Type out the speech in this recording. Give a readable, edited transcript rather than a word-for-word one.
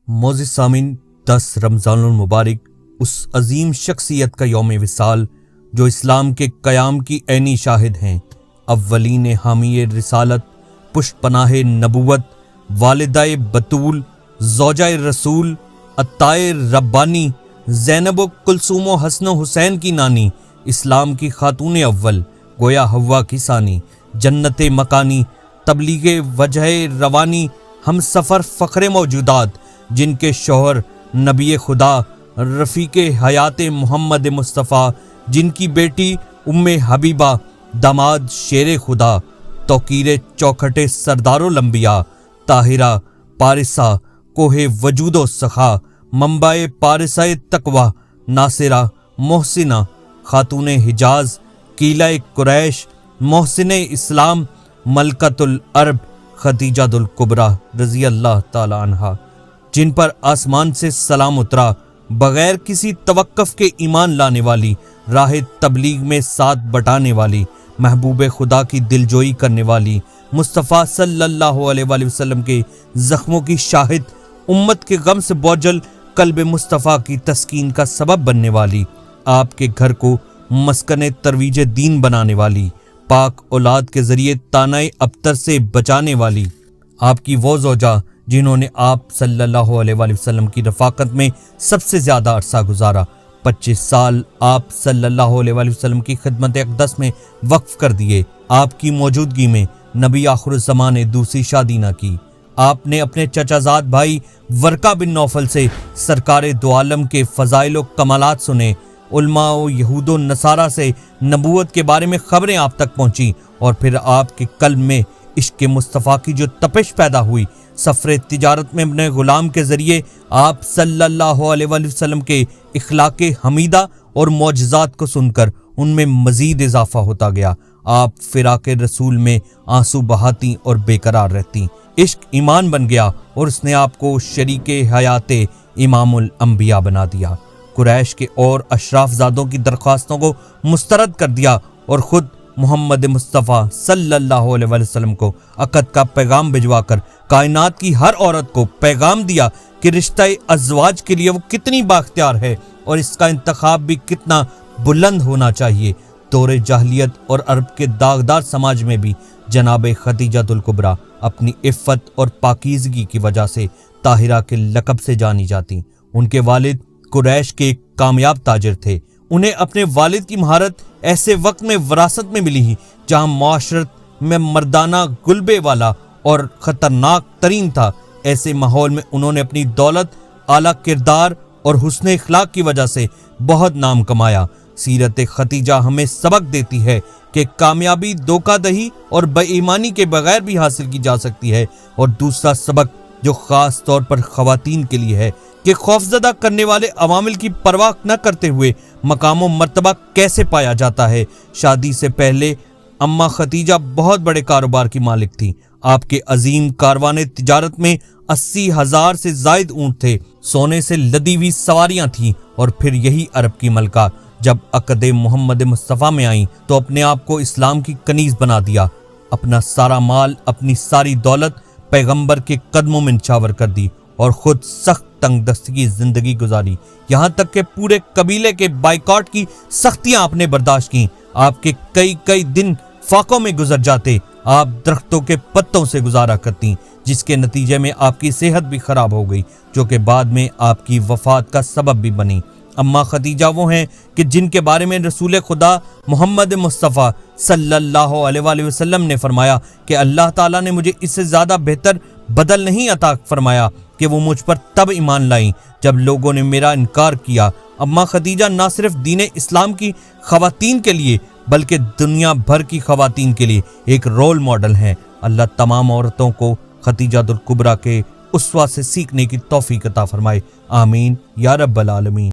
معزز سامعین، 10 رمضان المبارک اس عظیم شخصیت کا یوم وصال جو اسلام کے قیام کی عینی شاہد ہیں، اولین حامی رسالت، پشت پناہ نبوت، والدہ بطول، زوجہ رسول، عطائے ربانی، زینب و کلثوم و حسن و حسین کی نانی، اسلام کی خاتون اول، گویا حوا کی ثانی، جنت مکانی، تبلیغ وجہ روانی، ہم سفر فخر موجودات، جن کے شوہر نبی خدا رفیق حیات محمد مصطفیٰ، جن کی بیٹی ام حبیبہ، داماد شیر خدا، توقیر چوکھٹے سردار الانبیاء، طاہرہ پارسہ کوہ وجود و سخا، منبع پارسہ تقوی، ناصرہ محسنہ، خاتون حجاز، قلعہ قریش، محسن اسلام، ملکۃ العرب، خدیجہ الکبریٰ رضی اللہ تعالی عنہا، جن پر آسمان سے سلام اترا، بغیر کسی توقف کے ایمان لانے والی، راہ تبلیغ میں ساتھ بٹانے والی، محبوب خدا کی دلجوئی کرنے والی، مصطفیٰ صلی اللہ علیہ وآلہ وسلم کے زخموں کی شاہد، امت کے غم سے بوجھل قلب مصطفیٰ کی تسکین کا سبب بننے والی، آپ کے گھر کو مسکن ترویج دین بنانے والی، پاک اولاد کے ذریعے تانۂ ابتر سے بچانے والی، آپ کی وہ زوجہ جنہوں نے آپ صلی اللہ علیہ وآلہ وسلم کی رفاقت میں سب سے زیادہ عرصہ گزارا، 25 سال آپ صلی اللہ علیہ وآلہ وسلم کی خدمت اقدس میں وقف کر دیے، آپ کی موجودگی میں نبی آخر الزمان نے دوسری شادی نہ کی، آپ نے اپنے چچا زاد بھائی ورقہ بن نوفل سے سرکار دو عالم کے فضائل و کمالات سنے، علماء و یہود و نصارہ سے نبوت کے بارے میں خبریں آپ تک پہنچی، اور پھر آپ کے قلب میں عشق مصطفیٰ کی جو تپش پیدا ہوئی، سفر تجارت میں اپنے غلام کے ذریعے آپ صلی اللہ علیہ وآلہ وسلم کے اخلاق حمیدہ اور معجزات کو سن کر ان میں مزید اضافہ ہوتا گیا، آپ فراق رسول میں آنسو بہاتی اور بے قرار رہتی، عشق ایمان بن گیا اور اس نے آپ کو شریک حیات امام الانبیاء بنا دیا، قریش کے اور اشراف زادوں کی درخواستوں کو مسترد کر دیا اور خود محمد مصطفیٰ صلی اللہ علیہ وآلہ وسلم کو عقد کا پیغام بھجوا کر کائنات کی ہر عورت کو پیغام دیا کہ رشتہ ازواج کے لیے وہ کتنی بااختیار ہے اور اس کا انتخاب بھی کتنا بلند ہونا چاہیے۔ دور جاہلیت اور عرب کے داغدار سماج میں بھی جناب خدیجہ الکبریٰ اپنی عفت اور پاکیزگی کی وجہ سے طاہرہ کے لقب سے جانی جاتی۔ ان کے والد قریش کے ایک کامیاب تاجر تھے، انہیں اپنے والد کی مہارت ایسے وقت میں وراثت میں ملی ہی جہاں معاشرت میں مردانہ غلبے والا اور خطرناک ترین تھا، ایسے ماحول میں انہوں نے اپنی دولت، اعلیٰ کردار اور حسن اخلاق کی وجہ سے بہت نام کمایا۔ سیرت خدیجہ ہمیں سبق دیتی ہے کہ کامیابی دھوکہ دہی اور بے ایمانی کے بغیر بھی حاصل کی جا سکتی ہے، اور دوسرا سبق جو خاص طور پر خواتین کے لیے ہے کہ خوفزدہ کرنے والے عوامل کی پرواہ نہ کرتے ہوئے مقام و مرتبہ کیسے پایا جاتا ہے۔ شادی سے پہلے اماں خدیجہ بہت بڑے کاروبار کی مالک تھی، آپ کے عظیم کاروان تجارت میں 80,000 سے زائد اونٹ تھے، سونے سے لدی ہوئی سواریاں تھیں، اور پھر یہی عرب کی ملکہ جب عقد محمد مصطفیٰ میں آئیں تو اپنے آپ کو اسلام کی کنیز بنا دیا، اپنا سارا مال، اپنی ساری دولت پیغمبر کے قدموں میں نچھاور کر دی اور خود سخت تنگ دستی کی زندگی گزاری، یہاں تک کہ پورے قبیلے کے بائیکاٹ کی سختیاں آپ نے برداشت کیں، آپ کے کئی دن فاقوں میں گزر جاتے، آپ درختوں کے پتوں سے گزارا کرتی، جس کے نتیجے میں آپ کی صحت بھی خراب ہو گئی، جو کہ بعد میں آپ کی وفات کا سبب بھی بنی۔ اماں خدیجہ وہ ہیں کہ جن کے بارے میں رسول خدا محمد مصطفیٰ صلی اللہ علیہ وآلہ وسلم نے فرمایا کہ اللہ تعالیٰ نے مجھے اس سے زیادہ بہتر بدل نہیں عطا فرمایا کہ وہ مجھ پر تب ایمان لائیں جب لوگوں نے میرا انکار کیا۔ اماں خدیجہ نہ صرف دین اسلام کی خواتین کے لیے بلکہ دنیا بھر کی خواتین کے لیے ایک رول ماڈل ہیں۔ اللہ تمام عورتوں کو خدیجہ الکبریٰ کے اسوہ سے سیکھنے کی توفیق عطا فرمائے، آمین یا رب العالمین۔